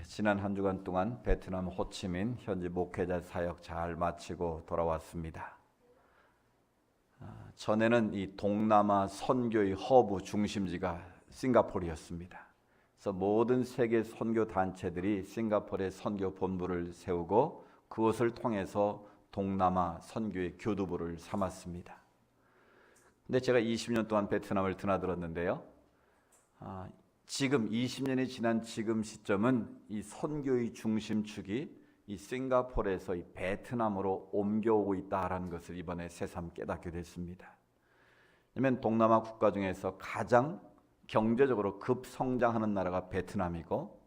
지난 한 주간 동안 베트남 호치민 현지 목회자 사역 잘 마치고 돌아왔습니다. 전에는 이 동남아 선교의 허브 중심지가 싱가포르였습니다. 그래서 모든 세계 선교 단체들이 싱가포르에 선교 본부를 세우고 그것을 통해서 동남아 선교의 교두보를 삼았습니다. 근데 제가 20년 동안 베트남을 드나들었는데요. 지금 20년이 지난 지금 시점은 이 선교의 중심축이 이 싱가포르에서 이 베트남으로 옮겨오고 있다라는 것을 이번에 새삼 깨닫게 됐습니다. 왜냐하면 동남아 국가 중에서 가장 경제적으로 급성장하는 나라가 베트남이고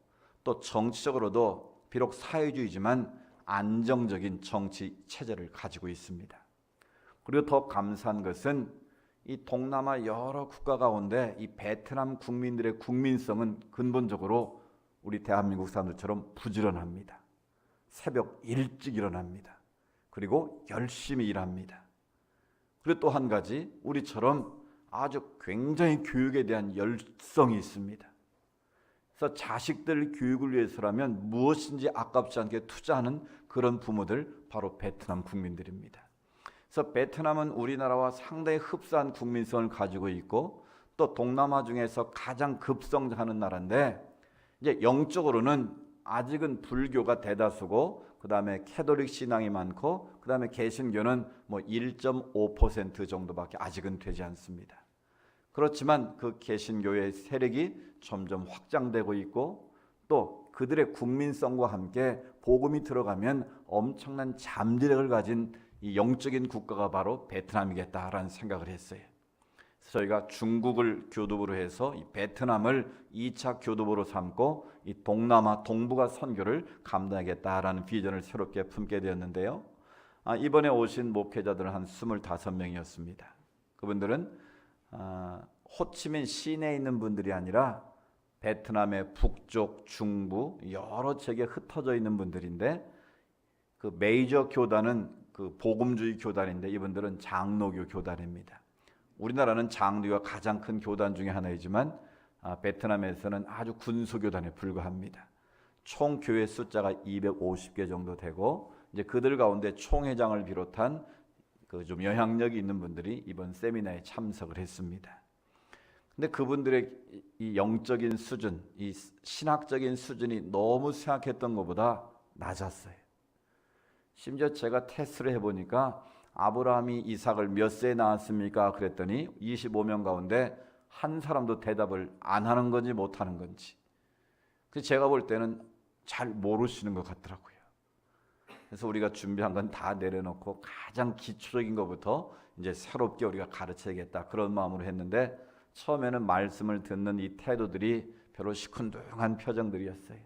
또 정치적으로도 비록 사회주의지만 안정적인 정치 체제를 가지고 있습니다. 그리고 더 감사한 것은 이 동남아 여러 국가 가운데 이 베트남 국민들의 국민성은 근본적으로 우리 대한민국 사람들처럼 부지런합니다. 새벽 일찍 일어납니다. 그리고 열심히 일합니다. 그리고 또 한 가지 우리처럼 아주 굉장히 교육에 대한 열성이 있습니다. 그래서 자식들 교육을 위해서라면 무엇인지 아깝지 않게 투자하는 그런 부모들 바로 베트남 국민들입니다. 그래서 베트남은 우리나라와 상당히 흡사한 국민성을 가지고 있고 또 동남아 중에서 가장 급성장하는 나라인데 이제 영적으로는 아직은 불교가 대다수고 그 다음에 캐톨릭 신앙이 많고 그 다음에 개신교는 뭐 1.5% 정도밖에 아직은 되지 않습니다. 그렇지만 그 개신교의 세력이 점점 확장되고 있고 또 그들의 국민성과 함께 복음이 들어가면 엄청난 잠재력을 가진 이 영적인 국가가 바로 베트남이겠다라는 생각을 했어요. 그래서 저희가 중국을 교두보로 해서 이 베트남을 2차 교두보로 삼고 이 동남아 동북아 선교를 감당하겠다라는 비전을 새롭게 품게 되었는데요. 이번에 오신 목회자들은 한 25명이었습니다. 그분들은 호치민 시내에 있는 분들이 아니라 베트남의 북쪽, 중부 여러 지역에 흩어져 있는 분들인데 그 메이저 교단은 그 복음주의 교단인데 이분들은 장로교 교단입니다. 우리나라는 장로교가 가장 큰 교단 중에 하나이지만 베트남에서는 아주 군소교단에 불과합니다. 총 교회 숫자가 250개 정도 되고 이제 그들 가운데 총회장을 비롯한 그 좀 영향력이 있는 분들이 이번 세미나에 참석을 했습니다. 근데 그분들의 이 영적인 수준, 이 신학적인 수준이 너무 생각했던 것보다 낮았어요. 심지어 제가 테스트를 해보니까 아브라함이 이삭을 몇 세에 낳았습니까? 그랬더니 25명 가운데 한 사람도 대답을 안 하는 건지 못 하는 건지. 그래서 제가 볼 때는 잘 모르시는 것 같더라고요. 그래서 우리가 준비한 건 다 내려놓고 가장 기초적인 것부터 이제 새롭게 우리가 가르쳐야겠다 그런 마음으로 했는데 처음에는 말씀을 듣는 이 태도들이 별로 시큰둥한 표정들이었어요.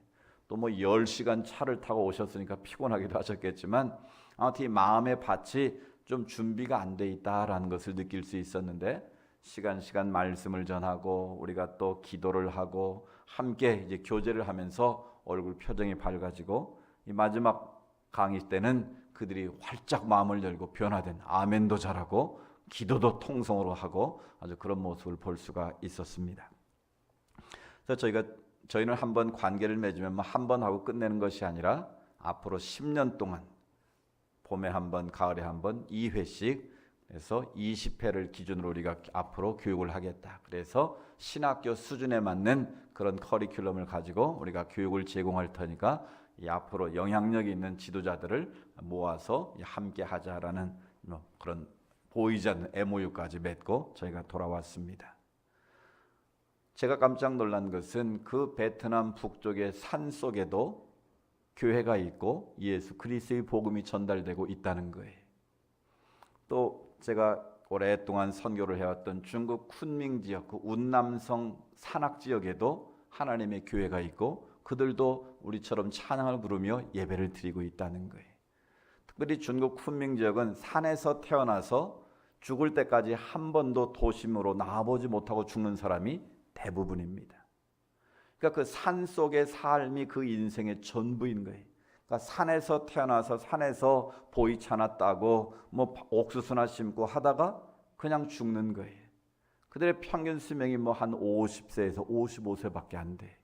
또 뭐 10시간 차를 타고 오셨으니까 피곤하기도 하셨겠지만 아무튼 이 마음의 밭이 좀 준비가 안 돼 있다라는 것을 느낄 수 있었는데 시간 말씀을 전하고 우리가 또 기도를 하고 함께 이제 교제를 하면서 얼굴 표정이 밝아지고 이 마지막 강의 때는 그들이 활짝 마음을 열고 변화된 아멘도 잘하고 기도도 통성으로 하고 아주 그런 모습을 볼 수가 있었습니다. 그래서 저희는 한번 관계를 맺으면 한 번 하고 끝내는 것이 아니라 앞으로 10년 동안 봄에 한 번, 가을에 한 번 2회씩 해서 20회를 기준으로 우리가 앞으로 교육을 하겠다. 그래서 신학교 수준에 맞는 그런 커리큘럼을 가지고 우리가 교육을 제공할 테니까 이 앞으로 영향력이 있는 지도자들을 모아서 함께 하자라는 그런 보이지 않는 MOU까지 맺고 저희가 돌아왔습니다. 제가 깜짝 놀란 것은 그 베트남 북쪽의 산 속에도 교회가 있고 예수 그리스도의 복음이 전달되고 있다는 거예요. 또 제가 오랫동안 선교를 해왔던 중국 쿤밍 지역, 그 운남성 산악 지역에도 하나님의 교회가 있고 그들도 우리처럼 찬양을 부르며 예배를 드리고 있다는 거예요. 특별히 중국 쿤밍 지역은 산에서 태어나서 죽을 때까지 한 번도 도심으로 나와보지 못하고 죽는 사람이 대부분입니다. 그러니까 그 산 속의 삶이 그 인생의 전부인 거예요. 그러니까 산에서 태어나서 산에서 보이차나 따고 뭐 옥수수나 심고 하다가 그냥 죽는 거예요. 그들의 평균 수명이 뭐 한 50세에서 55세밖에 안 돼.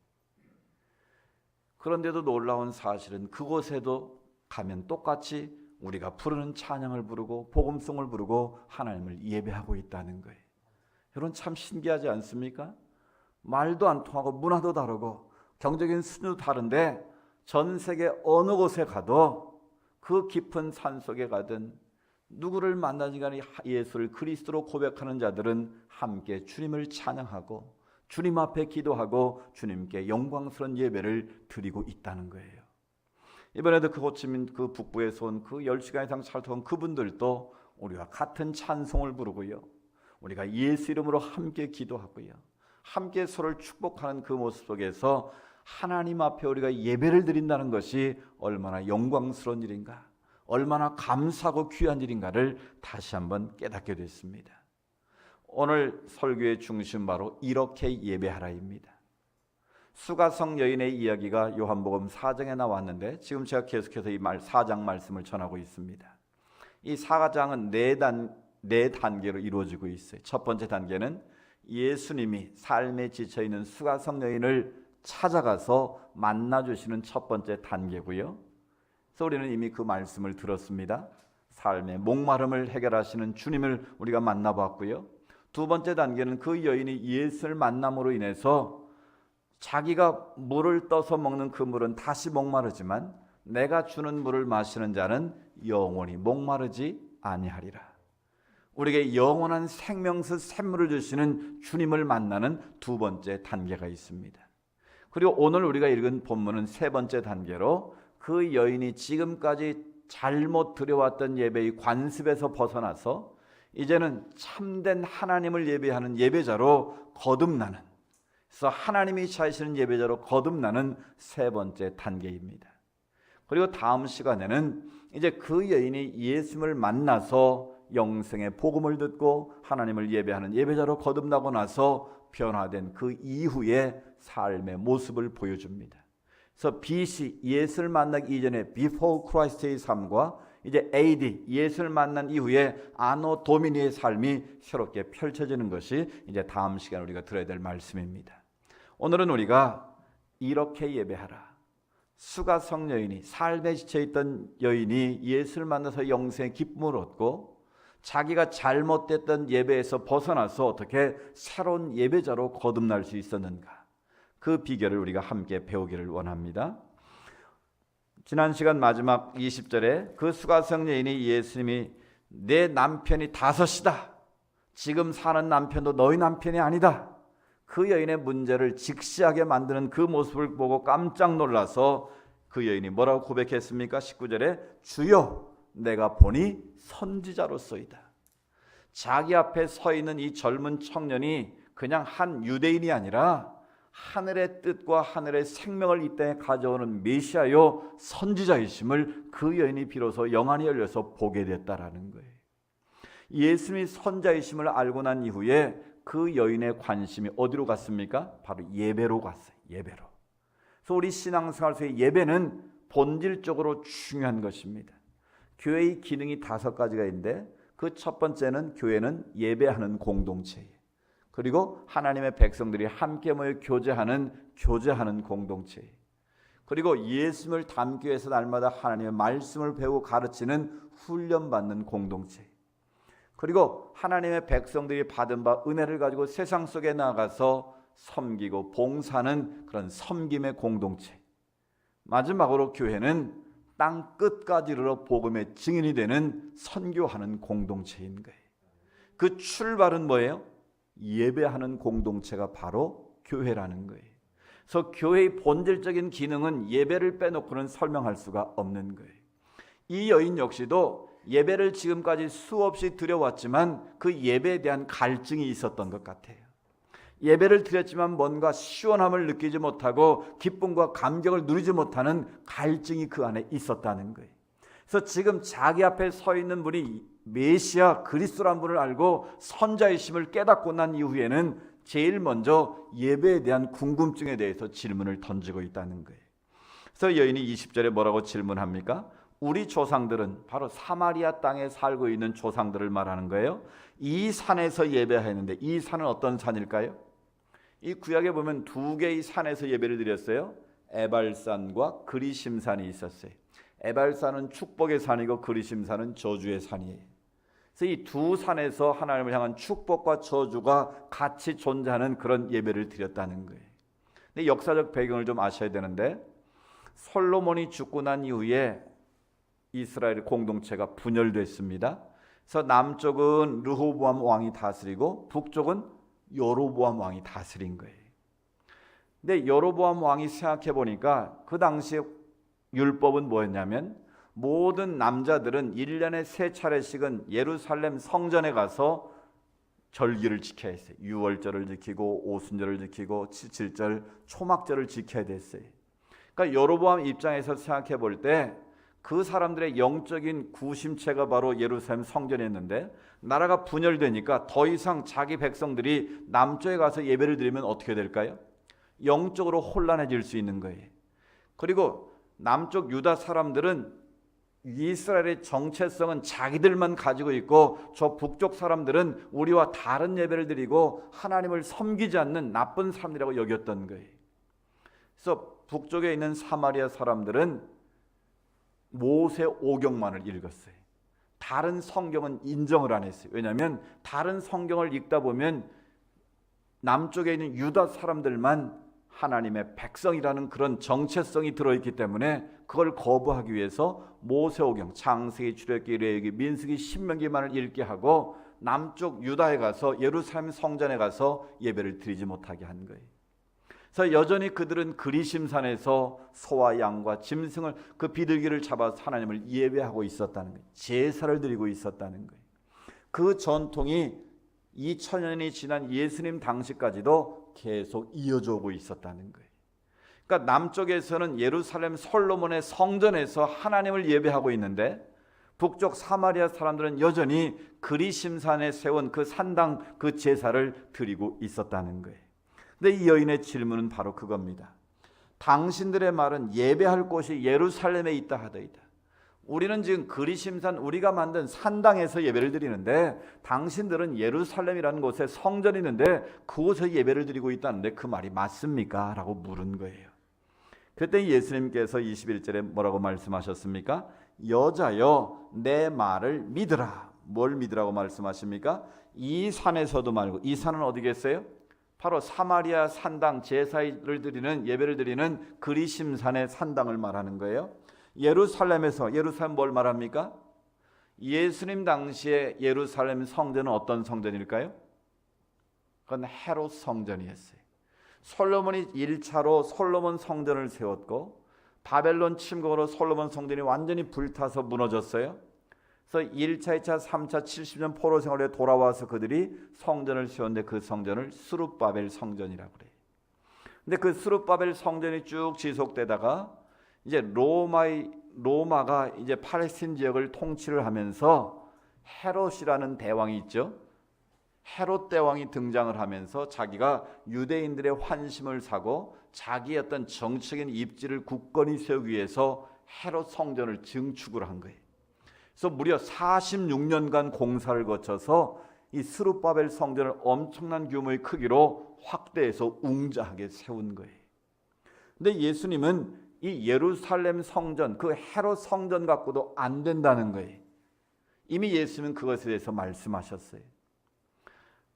그런데도 놀라운 사실은 그곳에도 가면 똑같이 우리가 부르는 찬양을 부르고 복음송을 부르고 하나님을 예배하고 있다는 거예요. 여러분 참 신기하지 않습니까? 말도 안 통하고 문화도 다르고 경제적인 수준도 다른데 전 세계 어느 곳에 가도 그 깊은 산속에 가든 누구를 만나지 간에 예수를 그리스도로 고백하는 자들은 함께 주님을 찬양하고 주님 앞에 기도하고 주님께 영광스러운 예배를 드리고 있다는 거예요. 이번에도 그 호치민 그 북부에서 온 그 10시간 이상 살던 그분들도 우리가 같은 찬송을 부르고요, 우리가 예수 이름으로 함께 기도하고요, 함께 서로를 축복하는 그 모습 속에서 하나님 앞에 우리가 예배를 드린다는 것이 얼마나 영광스러운 일인가, 얼마나 감사하고 귀한 일인가를 다시 한번 깨닫게 됐습니다. 오늘 설교의 중심 바로 이렇게 예배하라입니다. 수가성 여인의 이야기가 요한복음 4장에 나왔는데 지금 제가 계속해서 이 4장 말씀을 전하고 있습니다. 이 4장은 네 단계로 이루어지고 있어요. 첫 번째 단계는 예수님이 삶에 지쳐있는 수가성 여인을 찾아가서 만나주시는 첫 번째 단계고요. 그래서 우리는 이미 그 말씀을 들었습니다. 삶의 목마름을 해결하시는 주님을 우리가 만나봤고요. 두 번째 단계는 그 여인이 예수를 만남으로 인해서 자기가 물을 떠서 먹는 그 물은 다시 목마르지만 내가 주는 물을 마시는 자는 영원히 목마르지 아니하리라. 우리에게 영원한 생명수 샘물을 주시는 주님을 만나는 두 번째 단계가 있습니다. 그리고 오늘 우리가 읽은 본문은 세 번째 단계로 그 여인이 지금까지 잘못 드려왔던 예배의 관습에서 벗어나서 이제는 참된 하나님을 예배하는 예배자로 거듭나는, 그래서 하나님이 차이시는 예배자로 거듭나는 세 번째 단계입니다. 그리고 다음 시간에는 이제 그 여인이 예수님을 만나서 영생의 복음을 듣고 하나님을 예배하는 예배자로 거듭나고 나서 변화된 그 이후의 삶의 모습을 보여줍니다. 그래서 BC 예수를 만나기 이전에 Before Christ의 삶과 이제 AD 예수를 만난 이후에 아노 도미니의 삶이 새롭게 펼쳐지는 것이 이제 다음 시간에 우리가 들어야 될 말씀입니다. 오늘은 우리가 이렇게 예배하라. 수가성 여인이, 삶에 지쳐있던 여인이 예수를 만나서 영생의 기쁨을 얻고 자기가 잘못됐던 예배에서 벗어나서 어떻게 새로운 예배자로 거듭날 수 있었는가, 그 비결을 우리가 함께 배우기를 원합니다. 지난 시간 마지막 20절에 그 수가성 여인이 예수님이 내 남편이 5이다, 지금 사는 남편도 너희 남편이 아니다, 그 여인의 문제를 직시하게 만드는 그 모습을 보고 깜짝 놀라서 그 여인이 뭐라고 고백했습니까? 19절에 주여 내가 보니 선지자로소이다. 자기 앞에 서 있는 이 젊은 청년이 그냥 한 유대인이 아니라 하늘의 뜻과 하늘의 생명을 이 땅에 가져오는 메시아요 선지자이심을 그 여인이 비로소 영안이 열려서 보게 됐다라는 거예요. 예수님이 선자이심을 알고 난 이후에 그 여인의 관심이 어디로 갔습니까? 바로 예배로 갔어요. 예배로. 그래서 우리 신앙생활 속의 예배는 본질적으로 중요한 것입니다. 교회의 기능이 5가지가 있는데 그 첫 번째는 교회는 예배하는 공동체예요. 그리고 하나님의 백성들이 함께 모여 교제하는 공동체예요. 그리고 예수님을 담기 위해서 날마다 하나님의 말씀을 배우고 가르치는 훈련받는 공동체, 그리고 하나님의 백성들이 받은 바 은혜를 가지고 세상 속에 나가서 섬기고 봉사하는 그런 섬김의 공동체, 마지막으로 교회는 땅 끝까지 이르러 복음의 증인이 되는 선교하는 공동체인 거예요. 그 출발은 뭐예요? 예배하는 공동체가 바로 교회라는 거예요. 그래서 교회의 본질적인 기능은 예배를 빼놓고는 설명할 수가 없는 거예요. 이 여인 역시도 예배를 지금까지 수없이 드려왔지만 그 예배에 대한 갈증이 있었던 것 같아요. 예배를 드렸지만 뭔가 시원함을 느끼지 못하고 기쁨과 감격을 누리지 못하는 갈증이 그 안에 있었다는 거예요. 그래서 지금 자기 앞에 서 있는 분이 메시아 그리스도란 분을 알고 선자이심을 깨닫고 난 이후에는 제일 먼저 예배에 대한 궁금증에 대해서 질문을 던지고 있다는 거예요. 그래서 여인이 20절에 뭐라고 질문합니까? 우리 조상들은, 바로 사마리아 땅에 살고 있는 조상들을 말하는 거예요. 이 산에서 예배했는데 이 산은 어떤 산일까요? 이 구약에 보면 2개의 산에서 예배를 드렸어요. 에발산과 그리심산이 있었어요. 에발산은 축복의 산이고 그리심산은 저주의 산이에요. 그래서 이 두 산에서 하나님을 향한 축복과 저주가 같이 존재하는 그런 예배를 드렸다는 거예요. 근데 역사적 배경을 좀 아셔야 되는데, 솔로몬이 죽고 난 이후에 이스라엘 공동체가 분열됐습니다. 그래서 남쪽은 르호보암 왕이 다스리고 북쪽은 여로보암 왕이 다스린 거예요. 근데 여로보암 왕이 생각해 보니까 그 당시에 율법은 뭐였냐면, 모든 남자들은 1년에 3차례씩은 예루살렘 성전에 가서 절기를 지켜야 했어요. 유월절을 지키고 오순절을 지키고 칠칠절, 초막절을 지켜야 됐어요. 그러니까 여로보암 입장에서 생각해 볼 때 그 사람들의 영적인 구심체가 바로 예루살렘 성전이었는데, 나라가 분열되니까 더 이상 자기 백성들이 남쪽에 가서 예배를 드리면 어떻게 될까요? 영적으로 혼란해질 수 있는 거예요. 그리고 남쪽 유다 사람들은 이스라엘의 정체성은 자기들만 가지고 있고, 저 북쪽 사람들은 우리와 다른 예배를 드리고 하나님을 섬기지 않는 나쁜 사람들이라고 여겼던 거예요. 그래서 북쪽에 있는 사마리아 사람들은 모세 오경만을 읽었어요. 다른 성경은 인정을 안 했어요. 왜냐하면 다른 성경을 읽다 보면 남쪽에 있는 유다 사람들만 하나님의 백성이라는 그런 정체성이 들어있기 때문에 그걸 거부하기 위해서 모세오경, 창세기, 출애굽기, 레위기, 민수기, 신명기만을 읽게 하고 남쪽 유다에 가서 예루살렘 성전에 가서 예배를 드리지 못하게 한 거예요. 그래서 여전히 그들은 그리심산에서 소와 양과 짐승을, 그 비둘기를 잡아서 하나님을 예배하고 있었다는 거예요. 제사를 드리고 있었다는 거예요. 그 전통이 2000년이 지난 예수님 당시까지도 계속 이어져 오고 있었다는 거예요. 그러니까 남쪽에서는 예루살렘 솔로몬의 성전에서 하나님을 예배하고 있는데, 북쪽 사마리아 사람들은 여전히 그리심산에 세운 그 산당, 그 제사를 드리고 있었다는 거예요. 근데 이 여인의 질문은 바로 그겁니다. 당신들의 말은 예배할 곳이 예루살렘에 있다 하더이다. 우리는 지금 그리심산, 우리가 만든 산당에서 예배를 드리는데 당신들은 예루살렘이라는 곳에 성전이 있는데 그곳에 예배를 드리고 있다는데 그 말이 맞습니까? 라고 물은 거예요. 그때 예수님께서 21절에 뭐라고 말씀하셨습니까? 여자여, 내 말을 믿으라. 뭘 믿으라고 말씀하십니까? 이 산에서도 말고, 이 산은 어디겠어요? 바로 사마리아 산당, 제사를 드리는, 예배를 드리는 그리심산의 산당을 말하는 거예요. 예루살렘에서, 예루살렘 뭘 말합니까? 예수님 당시에 예루살렘 성전은 어떤 성전일까요? 그건 헤롯 성전이었어요. 솔로몬이 1차로 솔로몬 성전을 세웠고, 바벨론 침공으로 솔로몬 성전이 완전히 불타서 무너졌어요. 그래서 1차, 2차, 3차 70년 포로 생활에 돌아와서 그들이 성전을 세웠는데 그 성전을 스룹바벨 성전이라고 그래요. 근데 그 스룹바벨 성전이 쭉 지속되다가 이제 로마가 이제 팔레스틴 지역을 통치를 하면서 헤롯이라는 대왕이 있죠. 헤롯 대왕이 등장을 하면서 자기가 유대인들의 환심을 사고 자기의 어떤 정치적인 입지를 굳건히 세우기 위해서 헤롯 성전을 증축을 한 거예요. 그래서 무려 46년간 공사를 거쳐서 이 스룹바벨 성전을 엄청난 규모의 크기로 확대해서 웅장하게 세운 거예요. 근데 예수님은 이 예루살렘 성전, 그 헤롯 성전 갖고도 안 된다는 거예요. 이미 예수님은 그것에 대해서 말씀하셨어요.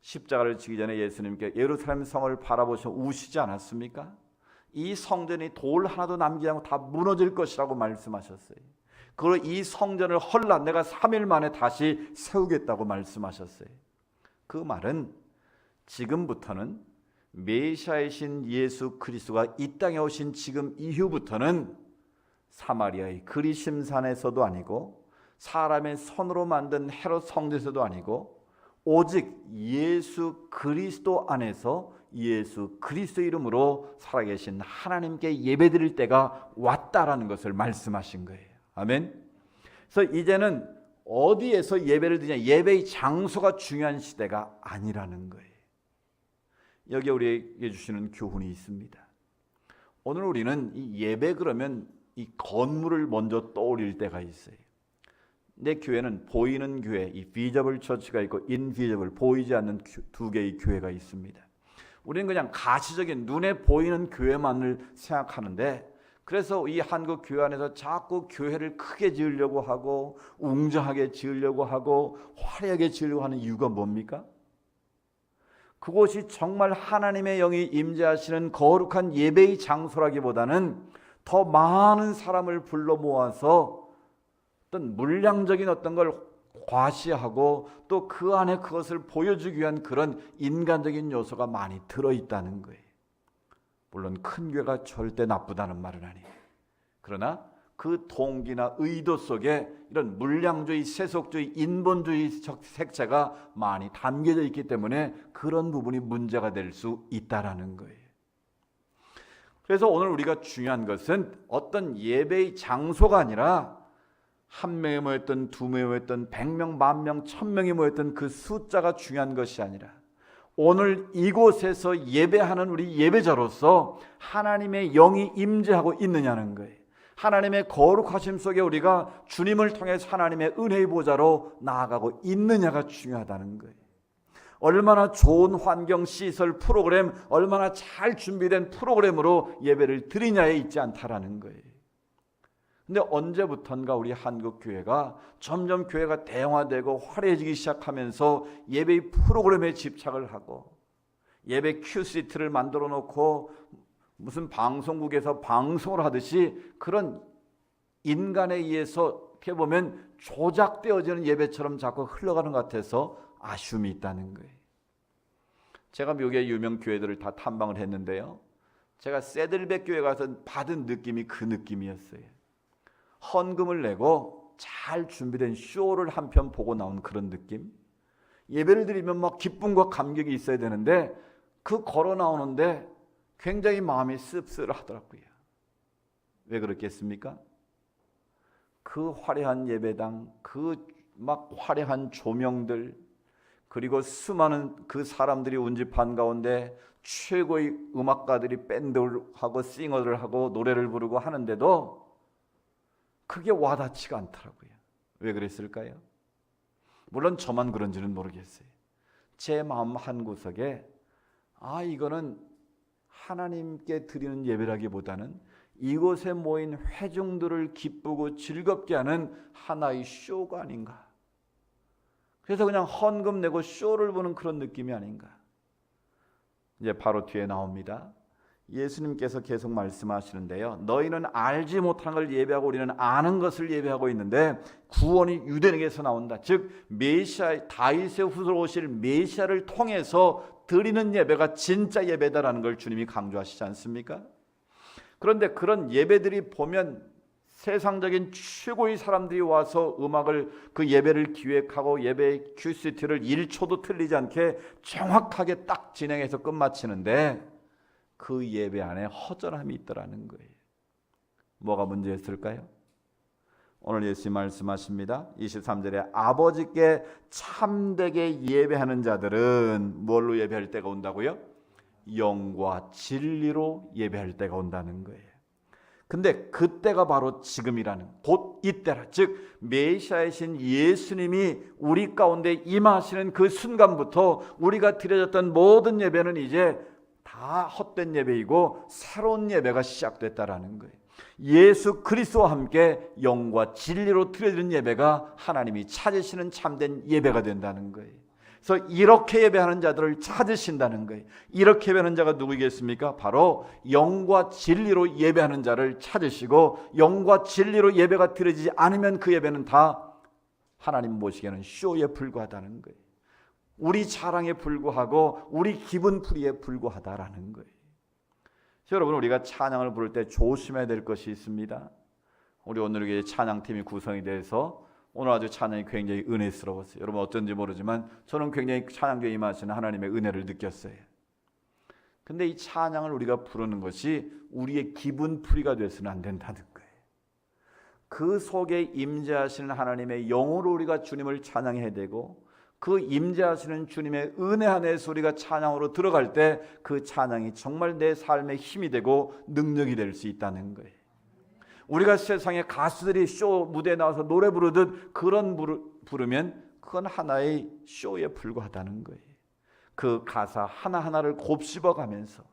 십자가를 지기 전에 예수님께 예루살렘 성을 바라보셔 우시지 않았습니까? 이 성전이 돌 하나도 남기지 않고 다 무너질 것이라고 말씀하셨어요. 그리고 이 성전을 헐라 내가 3일 만에 다시 세우겠다고 말씀하셨어요. 그 말은 지금부터는 메시아이신 예수 그리스도가 이 땅에 오신 지금 이후부터는 사마리아의 그리심산에서도 아니고 사람의 손으로 만든 헤롯 성전에서도 아니고 오직 예수 그리스도 안에서 예수 그리스도 이름으로 살아계신 하나님께 예배드릴 때가 왔다라는 것을 말씀하신 거예요. 아멘. 그래서 이제는 어디에서 예배를 드리냐, 예배의 장소가 중요한 시대가 아니라는 거예요. 여기에 우리에게 주시는 교훈이 있습니다. 오늘 우리는 이 예배 그러면 이 건물을 먼저 떠올릴 때가 있어요. 내 교회는 보이는 교회, 이 비저블 처치가 있고 인비저블, 보이지 않는 두 개의 교회가 있습니다. 우리는 그냥 가시적인 눈에 보이는 교회만을 생각하는데, 그래서 이 한국 교회 안에서 자꾸 교회를 크게 지으려고 하고 웅장하게 지으려고 하고 화려하게 지으려고 하는 이유가 뭡니까? 그곳이 정말 하나님의 영이 임재하시는 거룩한 예배의 장소라기보다는 더 많은 사람을 불러 모아서 어떤 물량적인 어떤 걸 과시하고 또 그 안에 그것을 보여주기 위한 그런 인간적인 요소가 많이 들어있다는 거예요. 물론 큰 교회가 절대 나쁘다는 말은 아니에요. 그러나 그 동기나 의도 속에 이런 물량주의, 세속주의, 인본주의 색채가 많이 담겨져 있기 때문에 그런 부분이 문제가 될 수 있다라는 거예요. 그래서 오늘 우리가 중요한 것은 어떤 예배의 장소가 아니라 한 명이 모였던, 두 명이 모였던, 100명, 10,000명, 1000명이 모였던 그 숫자가 중요한 것이 아니라 오늘 이곳에서 예배하는 우리 예배자로서 하나님의 영이 임재하고 있느냐는 거예요. 하나님의 거룩하심 속에 우리가 주님을 통해서 하나님의 은혜의 보좌로 나아가고 있느냐가 중요하다는 거예요. 얼마나 좋은 환경, 시설, 프로그램, 얼마나 잘 준비된 프로그램으로 예배를 드리냐에 있지 않다라는 거예요. 근데 언제부턴가 우리 한국 교회가 점점 교회가 대형화되고 화려해지기 시작하면서 예배의 프로그램에 집착을 하고 예배 큐시트를 만들어 놓고 무슨 방송국에서 방송을 하듯이 그런 인간에 의해서 어떻게 보면 조작되어지는 예배처럼 자꾸 흘러가는 것 같아서 아쉬움이 있다는 거예요. 제가 미국의 유명 교회들을 다 탐방을 했는데요, 제가 세들백 교회 가서 받은 느낌이 그 느낌이었어요. 헌금을 내고 잘 준비된 쇼를 한 편 보고 나온 그런 느낌. 예배를 드리면 막 기쁨과 감격이 있어야 되는데 그 걸어 나오는데 굉장히 마음이 씁쓸하더라고요. 왜 그렇겠습니까? 그 화려한 예배당, 그 막 화려한 조명들, 그리고 수많은 그 사람들이 운집한 가운데 최고의 음악가들이 밴드하고 싱어를 하고 노래를 부르고 하는데도 그게 와닿지가 않더라고요. 왜 그랬을까요? 물론 저만 그런지는 모르겠어요. 제 마음 한구석에 이거는 하나님께 드리는 예배라기보다는 이곳에 모인 회중들을 기쁘고 즐겁게 하는 하나의 쇼가 아닌가. 그래서 그냥 헌금 내고 쇼를 보는 그런 느낌이 아닌가. 이제 바로 뒤에 나옵니다. 예수님께서 계속 말씀하시는데요, 너희는 알지 못하는 걸 예배하고 우리는 아는 것을 예배하고 있는데 구원이 유대인에게서 나온다. 즉 메시아, 다윗의 후손으로 오실 메시아를 통해서 드리는 예배가 진짜 예배다라는 걸 주님이 강조하시지 않습니까? 그런데 그런 예배들이 보면 세상적인 최고의 사람들이 와서 음악을, 그 예배를 기획하고 예배 큐시트를 1초도 틀리지 않게 정확하게 딱 진행해서 끝마치는데 그 예배 안에 허전함이 있더라는 거예요. 뭐가 문제였을까요? 오늘 예수님 말씀하십니다. 23절에 아버지께 참되게 예배하는 자들은 뭘로 예배할 때가 온다고요? 영과 진리로 예배할 때가 온다는 거예요. 근데 그때가 바로 지금이라는, 곧 이때라. 즉 메시아이신 예수님이 우리 가운데 임하시는 그 순간부터 우리가 드려졌던 모든 예배는 이제 다 헛된 예배이고 새로운 예배가 시작됐다라는 거예요. 예수 그리스도와 함께 영과 진리로 드려지는 예배가 하나님이 찾으시는 참된 예배가 된다는 거예요. 그래서 이렇게 예배하는 자들을 찾으신다는 거예요. 이렇게 예배하는 자가 누구겠습니까? 바로 영과 진리로 예배하는 자를 찾으시고, 영과 진리로 예배가 드려지지 않으면 그 예배는 다 하나님 보시기에는 쇼에 불과하다는 거예요. 우리 자랑에 불과하고 우리 기분풀이에 불과하다라는 거예요. 여러분, 우리가 찬양을 부를 때 조심해야 될 것이 있습니다. 우리 오늘 찬양팀이 구성이 돼서 오늘 아주 찬양이 굉장히 은혜스러웠어요. 여러분 어쩐지 모르지만 저는 굉장히 찬양교에 임하시는 하나님의 은혜를 느꼈어요. 근데 이 찬양을 우리가 부르는 것이 우리의 기분풀이가 돼서는 안 된다는 거예요. 그 속에 임재하시는 하나님의 영으로 우리가 주님을 찬양해야 되고, 그 임재하시는 주님의 은혜 안에서 우리가 찬양으로 들어갈 때 그 찬양이 정말 내 삶의 힘이 되고 능력이 될 수 있다는 거예요. 우리가 세상에 가수들이 쇼 무대에 나와서 노래 부르듯 그런 부르면 그건 하나의 쇼에 불과하다는 거예요. 그 가사 하나하나를 곱씹어가면서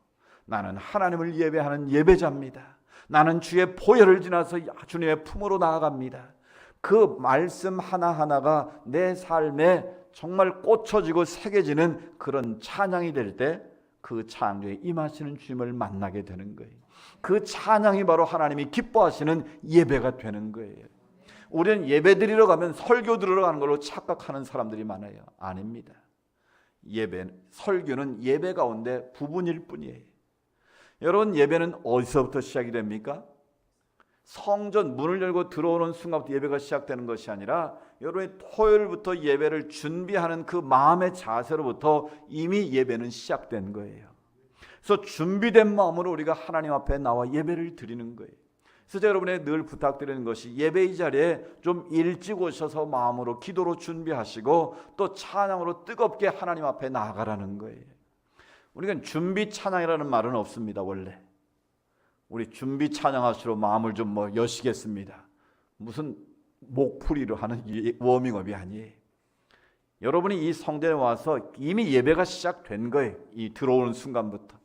나는 하나님을 예배하는 예배자입니다. 나는 주의 보혈을 지나서 주님의 품으로 나아갑니다. 그 말씀 하나하나가 내 삶에 정말 꽂혀지고 새겨지는 그런 찬양이 될 때 그 찬양에 임하시는 주님을 만나게 되는 거예요. 그 찬양이 바로 하나님이 기뻐하시는 예배가 되는 거예요. 우리는 예배 드리러 가면 설교 들으러 가는 걸로 착각하는 사람들이 많아요. 아닙니다. 설교는 예배 가운데 부분일 뿐이에요. 여러분, 예배는 어디서부터 시작이 됩니까? 성전 문을 열고 들어오는 순간부터 예배가 시작되는 것이 아니라 여러분이 토요일부터 예배를 준비하는 그 마음의 자세로부터 이미 예배는 시작된 거예요. 그래서 준비된 마음으로 우리가 하나님 앞에 나와 예배를 드리는 거예요. 그래서 여러분의 늘 부탁드리는 것이 예배의 자리에 좀 일찍 오셔서 마음으로 기도로 준비하시고 또 찬양으로 뜨겁게 하나님 앞에 나아가라는 거예요. 우리가 준비 찬양이라는 말은 없습니다. 원래 우리 준비 찬양하시러 마음을 좀 여시겠습니다. 무슨 목풀이로 하는 워밍업이 아니에요. 여러분이 이 성전에 와서 이미 예배가 시작된 거예요. 이 들어오는 순간부터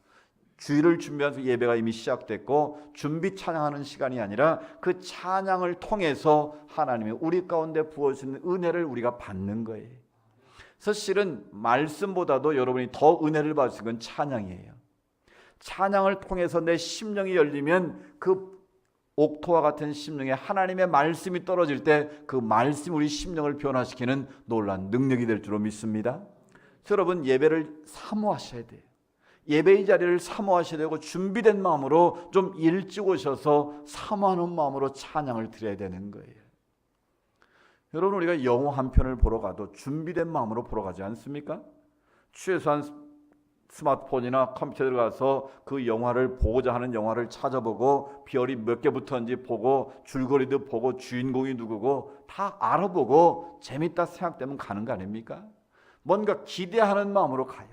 주일을 준비하면서 예배가 이미 시작됐고 준비 찬양하는 시간이 아니라 그 찬양을 통해서 하나님이 우리 가운데 부어주시는 은혜를 우리가 받는 거예요. 그래서 실은 말씀보다도 여러분이 더 은혜를 받으신 건 찬양이에요. 찬양을 통해서 내 심령이 열리면 그 옥토와 같은 심령에 하나님의 말씀이 떨어질 때 그 말씀이 우리 심령을 변화시키는 놀라운 능력이 될 줄로 믿습니다. 여러분, 예배를 사모하셔야 돼요. 예배의 자리를 사모하셔야 되고 준비된 마음으로 좀 일찍 오셔서 사모하는 마음으로 찬양을 드려야 되는 거예요. 여러분, 우리가 영화 한 편을 보러 가도 준비된 마음으로 보러 가지 않습니까? 최소한 스마트폰이나 컴퓨터에 들어가서 그 영화를 보고자 하는 영화를 찾아보고 별이 몇 개 붙었는지 보고 줄거리도 보고 주인공이 누구고 다 알아보고 재밌다 생각되면 가는 거 아닙니까? 뭔가 기대하는 마음으로 가요.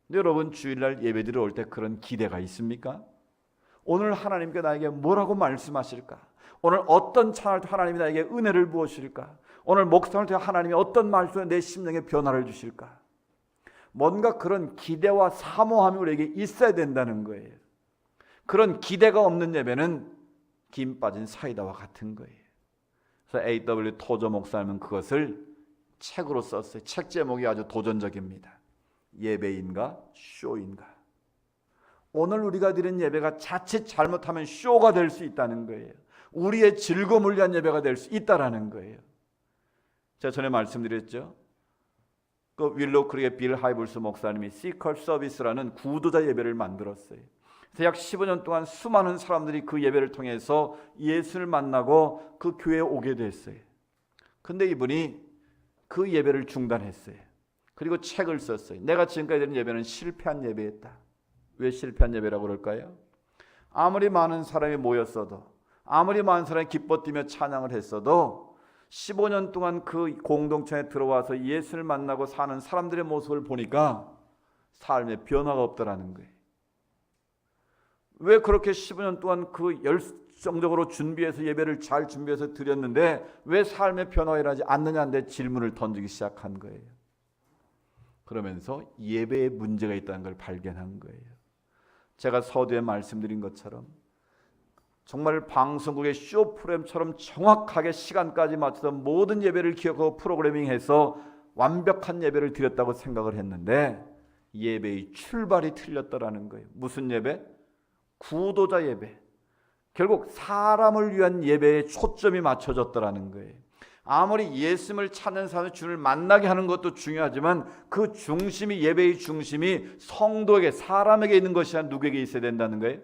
근데 여러분, 주일날 예배드리러 올 때 그런 기대가 있습니까? 오늘 하나님께 나에게 뭐라고 말씀하실까? 오늘 어떤 찬양을 통해 하나님이 나에게 은혜를 부으실까? 오늘 목상을 통해 하나님이 어떤 말씀에 내 심령에 변화를 주실까? 뭔가 그런 기대와 사모함이 우리에게 있어야 된다는 거예요. 그런 기대가 없는 예배는 김 빠진 사이다와 같은 거예요. 그래서 A.W. 토저 목사님은 그것을 책으로 썼어요. 책 제목이 아주 도전적입니다. 예배인가 쇼인가. 오늘 우리가 드린 예배가 자칫 잘못하면 쇼가 될 수 있다는 거예요. 우리의 즐거움을 위한 예배가 될 수 있다라는 거예요. 제가 전에 말씀드렸죠. 그 윌로우 크릭의 빌 하이블스 목사님이 시컬 서비스라는 구도자 예배를 만들었어요. 그래서 약 15년 동안 수많은 사람들이 그 예배를 통해서 예수를 만나고 그 교회에 오게 됐어요. 근데 이분이 그 예배를 중단했어요. 그리고 책을 썼어요. 내가 지금까지 드린 예배는 실패한 예배였다. 왜 실패한 예배라고 그럴까요? 아무리 많은 사람이 모였어도, 아무리 많은 사람이 기뻐 뛰며 찬양을 했어도 15년 동안 그 공동체에 들어와서 예수를 만나고 사는 사람들의 모습을 보니까 삶에 변화가 없더라는 거예요. 왜 그렇게 15년 동안 그 열정적으로 준비해서 예배를 잘 준비해서 드렸는데 왜 삶의 변화가 일어나지 않느냐는데 질문을 던지기 시작한 거예요. 그러면서 예배에 문제가 있다는 걸 발견한 거예요. 제가 서두에 말씀드린 것처럼 정말 방송국의 쇼 프로그램처럼 정확하게 시간까지 맞춰서 모든 예배를 기억하고 프로그래밍해서 완벽한 예배를 드렸다고 생각을 했는데 예배의 출발이 틀렸더라는 거예요. 무슨 예배? 구도자 예배. 결국 사람을 위한 예배에 초점이 맞춰졌더라는 거예요. 아무리 예수님을 찾는 사람이 주를 만나게 하는 것도 중요하지만 그 중심이, 예배의 중심이 성도에게, 사람에게 있는 것이 아니라 누구에게 있어야 된다는 거예요?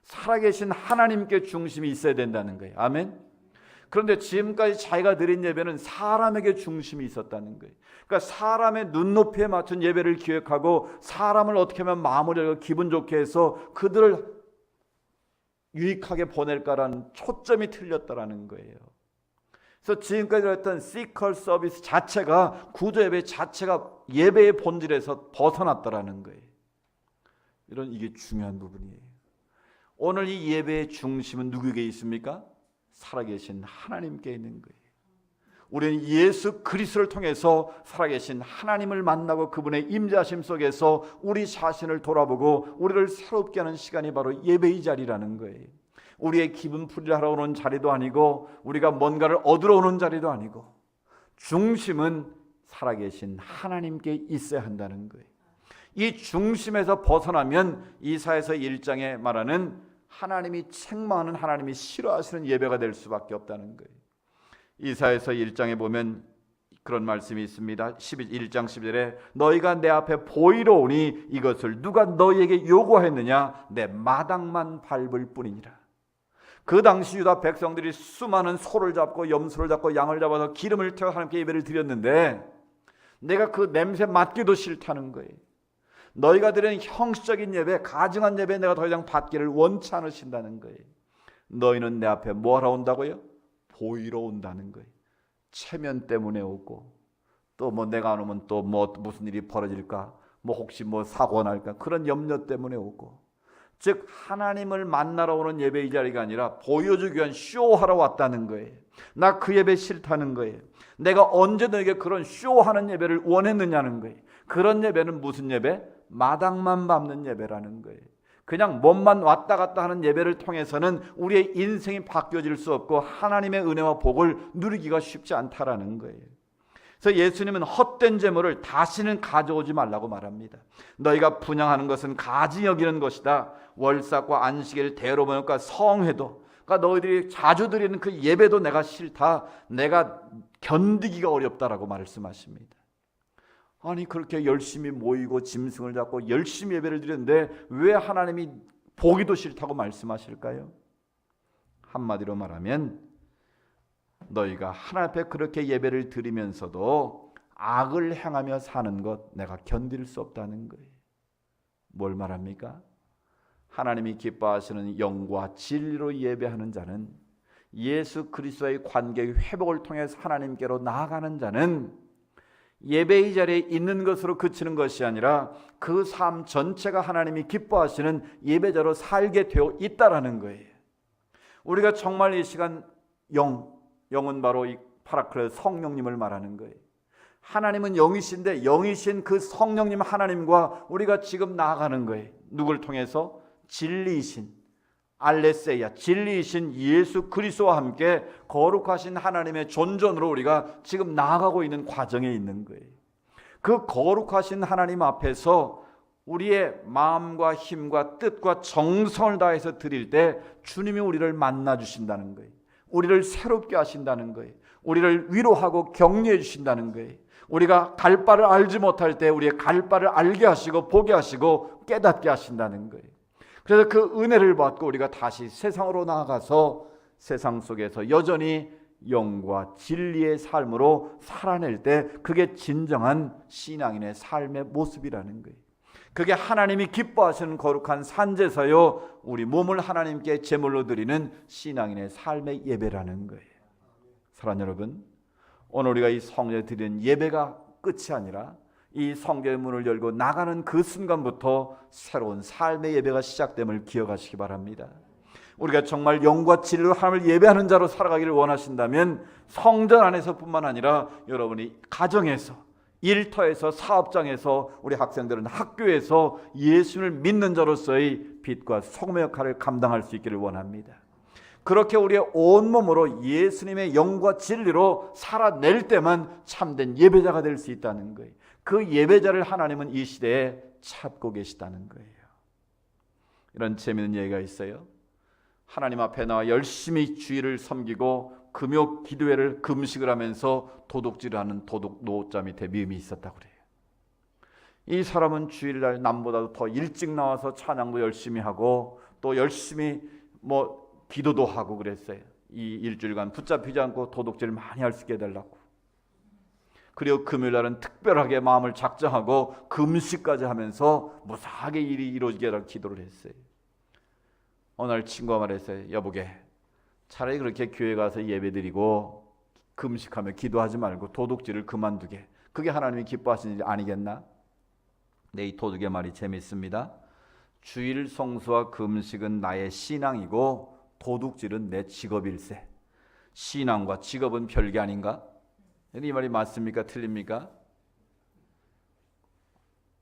살아계신 하나님께 중심이 있어야 된다는 거예요. 아멘. 그런데 지금까지 자기가 드린 예배는 사람에게 중심이 있었다는 거예요. 그러니까 사람의 눈높이에 맞춘 예배를 기획하고 사람을 어떻게 하면 마음을 열고 기분 좋게 해서 그들을 유익하게 보낼까라는 초점이 틀렸다라는 거예요. 그래서 지금까지 했던 시컬 서비스 자체가, 구조 예배 자체가 예배의 본질에서 벗어났다라는 거예요. 이게 중요한 부분이에요. 오늘 이 예배의 중심은 누구에게 있습니까? 살아계신 하나님께 있는 거예요. 우리는 예수 그리스도를 통해서 살아계신 하나님을 만나고 그분의 임재하심 속에서 우리 자신을 돌아보고 우리를 새롭게 하는 시간이 바로 예배의 자리라는 거예요. 우리의 기분 풀이를 하러 오는 자리도 아니고 우리가 뭔가를 얻으러 오는 자리도 아니고 중심은 살아계신 하나님께 있어야 한다는 거예요. 이 중심에서 벗어나면 이사야서 1장에 말하는 하나님이 책망하는, 하나님이 싫어하시는 예배가 될 수밖에 없다는 거예요. 이사야서 1장에 보면 그런 말씀이 있습니다. 1장 11절에 너희가 내 앞에 보이러 오니 이것을 누가 너희에게 요구했느냐? 내 마당만 밟을 뿐이니라. 그 당시 유다 백성들이 수많은 소를 잡고 염소를 잡고 양을 잡아서 기름을 태워 하나님께 예배를 드렸는데 내가 그 냄새 맡기도 싫다는 거예요. 너희가 드리는 형식적인 예배, 가증한 예배 내가 더 이상 받기를 원치 않으신다는 거예요. 너희는 내 앞에 뭐하러 온다고요? 보이러 온다는 거예요. 체면 때문에 오고 또 뭐 내가 안 오면 또 뭐 무슨 일이 벌어질까, 뭐 혹시 뭐 사고 날까, 그런 염려 때문에 오고, 즉 하나님을 만나러 오는 예배의 자리가 아니라 보여주기 위한 쇼하러 왔다는 거예요. 나 그 예배 싫다는 거예요. 내가 언제 너에게 그런 쇼하는 예배를 원했느냐는 거예요. 그런 예배는 무슨 예배? 마당만 밟는 예배라는 거예요. 그냥 몸만 왔다 갔다 하는 예배를 통해서는 우리의 인생이 바뀌어질 수 없고 하나님의 은혜와 복을 누리기가 쉽지 않다라는 거예요. 그래서 예수님은 헛된 재물을 다시는 가져오지 말라고 말합니다. 너희가 분향하는 것은 가지 여기는 것이다. 월삭과 안식일, 대로변과 성회도, 그러니까 너희들이 자주 드리는 그 예배도 내가 싫다. 내가 견디기가 어렵다라고 말씀하십니다. 아니 그렇게 열심히 모이고 짐승을 잡고 열심히 예배를 드렸는데 왜 하나님이 보기도 싫다고 말씀하실까요? 한마디로 말하면 너희가 하나님 앞에 그렇게 예배를 드리면서도 악을 행하며 사는 것 내가 견딜 수 없다는 거예요. 뭘 말합니까? 하나님이 기뻐하시는 영과 진리로 예배하는 자는, 예수 그리스도의 관계의 회복을 통해서 하나님께로 나아가는 자는 예배의 자리에 있는 것으로 그치는 것이 아니라 그 삶 전체가 하나님이 기뻐하시는 예배자로 살게 되어 있다라는 거예요. 우리가 정말 이 시간 영은 바로 이 파라클레 성령님을 말하는 거예요. 하나님은 영이신데 영이신 그 성령님 하나님과 우리가 지금 나아가는 거예요. 누굴 통해서? 진리이신 알레세야, 진리이신 예수 그리스도와 함께 거룩하신 하나님의 존전으로 우리가 지금 나아가고 있는 과정에 있는 거예요. 그 거룩하신 하나님 앞에서 우리의 마음과 힘과 뜻과 정성을 다해서 드릴 때 주님이 우리를 만나 주신다는 거예요. 우리를 새롭게 하신다는 거예요. 우리를 위로하고 격려해 주신다는 거예요. 우리가 갈 바를 알지 못할 때 우리의 갈 바를 알게 하시고 보게 하시고 깨닫게 하신다는 거예요. 그래서 그 은혜를 받고 우리가 다시 세상으로 나아가서 세상 속에서 여전히 영과 진리의 삶으로 살아낼 때 그게 진정한 신앙인의 삶의 모습이라는 거예요. 그게 하나님이 기뻐하시는 거룩한 산제사요 우리 몸을 하나님께 제물로 드리는 신앙인의 삶의 예배라는 거예요. 사랑하는 여러분, 오늘 우리가 이 성전에 드리는 예배가 끝이 아니라 이 성전의 문을 열고 나가는 그 순간부터 새로운 삶의 예배가 시작됨을 기억하시기 바랍니다. 우리가 정말 영과 진리로 하나님을 예배하는 자로 살아가기를 원하신다면 성전 안에서뿐만 아니라 여러분이 가정에서, 일터에서, 사업장에서, 우리 학생들은 학교에서 예수를 믿는 자로서의 빛과 소금의 역할을 감당할 수 있기를 원합니다. 그렇게 우리의 온몸으로 예수님의 영과 진리로 살아낼 때만 참된 예배자가 될 수 있다는 거예요. 그 예배자를 하나님은 이 시대에 찾고 계시다는 거예요. 이런 재미있는 얘기가 있어요. 하나님 앞에 나와 열심히 주일을 섬기고 금요 기도회를 금식을 하면서 도둑질을 하는 도둑 노자 밑에 미움이 있었다고 그래요. 이 사람은 주일날 남보다도 더 일찍 나와서 찬양도 열심히 하고 또 열심히 기도도 하고 그랬어요. 이 일주일간 붙잡히지 않고 도둑질을 많이 할 수 있게 해달라고. 그리고 금요일날은 특별하게 마음을 작정하고 금식까지 하면서 무사하게 일이 이루어지게 해달라고 기도를 했어요. 어느 날 친구가 말했어요. 여보게, 차라리 그렇게 교회 가서 예배드리고 금식하며 기도하지 말고 도둑질을 그만두게. 그게 하나님이 기뻐하시는 일 아니겠나? 네, 이 도둑의 말이 재밌습니다. 주일 성수와 금식은 나의 신앙이고 도둑질은 내 직업일세. 신앙과 직업은 별개 아닌가? 이 말이 맞습니까? 틀립니까?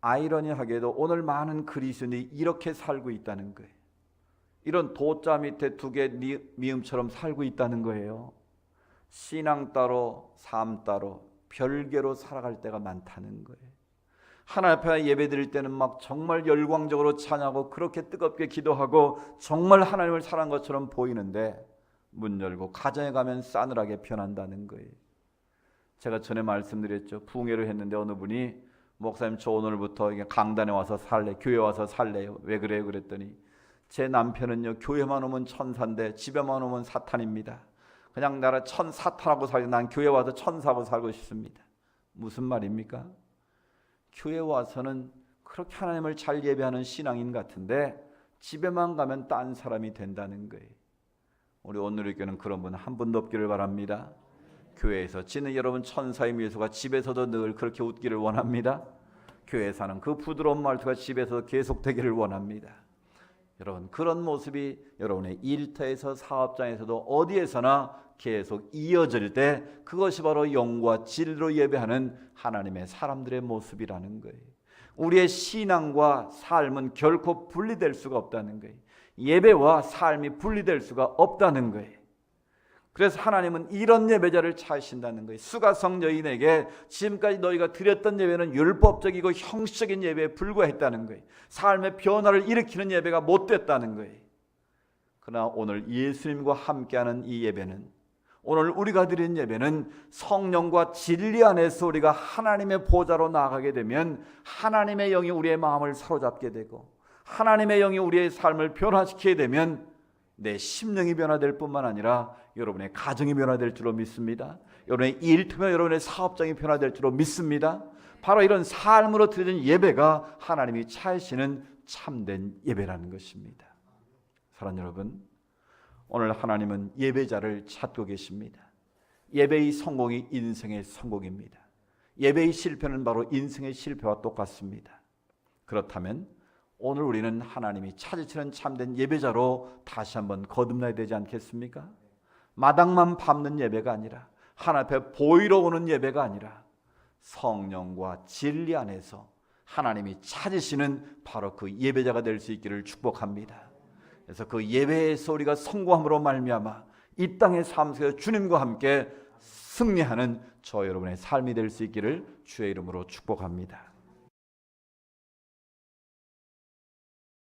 아이러니하게도 오늘 많은 그리스도인이 이렇게 살고 있다는 거예요. 이런 도자 밑에 두 개 미음처럼 살고 있다는 거예요. 신앙 따로 삶 따로 별개로 살아갈 때가 많다는 거예요. 하나님 앞에 예배 드릴 때는 막 정말 열광적으로 찬양하고 그렇게 뜨겁게 기도하고 정말 하나님을 사랑한 것처럼 보이는데 문 열고 가정에 가면 싸늘하게 변한다는 거예요. 제가 전에 말씀드렸죠. 부흥회를 했는데 어느 분이 목사님 저 오늘부터 강단에 와서 살래, 교회 와서 살래요. 왜 그래요? 그랬더니 제 남편은요 교회만 오면 천사인데 집에만 오면 사탄입니다. 그냥 나를 사탄하고 살고 난 교회 와서 천사하고 살고 싶습니다. 무슨 말입니까? 교회 와서는 그렇게 하나님을 잘 예배하는 신앙인 같은데 집에만 가면 딴 사람이 된다는 거예요. 우리 오늘의 교회는 그런 분 한 분도 없기를 바랍니다. 교회에서 지는 여러분 천사의 미소가 집에서도 늘 그렇게 웃기를 원합니다. 교회에 사는 그 부드러운 말투가 집에서 계속되기를 원합니다. 여러분 그런 모습이 여러분의 일터에서 사업장에서도 어디에서나 계속 이어질 때 그것이 바로 영과 진리로 예배하는 하나님의 사람들의 모습이라는 거예요. 우리의 신앙과 삶은 결코 분리될 수가 없다는 거예요. 예배와 삶이 분리될 수가 없다는 거예요. 그래서 하나님은 이런 예배자를 찾으신다는 거예요. 수가성 여인에게 지금까지 너희가 드렸던 예배는 율법적이고 형식적인 예배에 불과했다는 거예요. 삶의 변화를 일으키는 예배가 못 됐다는 거예요. 그러나 오늘 예수님과 함께하는 이 예배는, 오늘 우리가 드린 예배는 성령과 진리 안에서 우리가 하나님의 보좌로 나아가게 되면 하나님의 영이 우리의 마음을 사로잡게 되고 하나님의 영이 우리의 삶을 변화시키게 되면 내 심령이 변화될 뿐만 아니라 여러분의 가정이 변화될 줄로 믿습니다. 여러분의 일터며 여러분의 사업장이 변화될 줄로 믿습니다. 바로 이런 삶으로 드리는 예배가 하나님이 찾으시는 참된 예배라는 것입니다. 사랑하는 여러분, 오늘 하나님은 예배자를 찾고 계십니다. 예배의 성공이 인생의 성공입니다. 예배의 실패는 바로 인생의 실패와 똑같습니다. 그렇다면 오늘 우리는 하나님이 찾으시는 참된 예배자로 다시 한번 거듭나야 되지 않겠습니까? 마당만 밟는 예배가 아니라 하나님 앞에 보이러 오는 예배가 아니라 성령과 진리 안에서 하나님이 찾으시는 바로 그 예배자가 될 수 있기를 축복합니다. 그래서 그 예배에서 우리가 성공함으로 말미암아 이 땅의 삶 속에서 주님과 함께 승리하는 저 여러분의 삶이 될 수 있기를 주의 이름으로 축복합니다.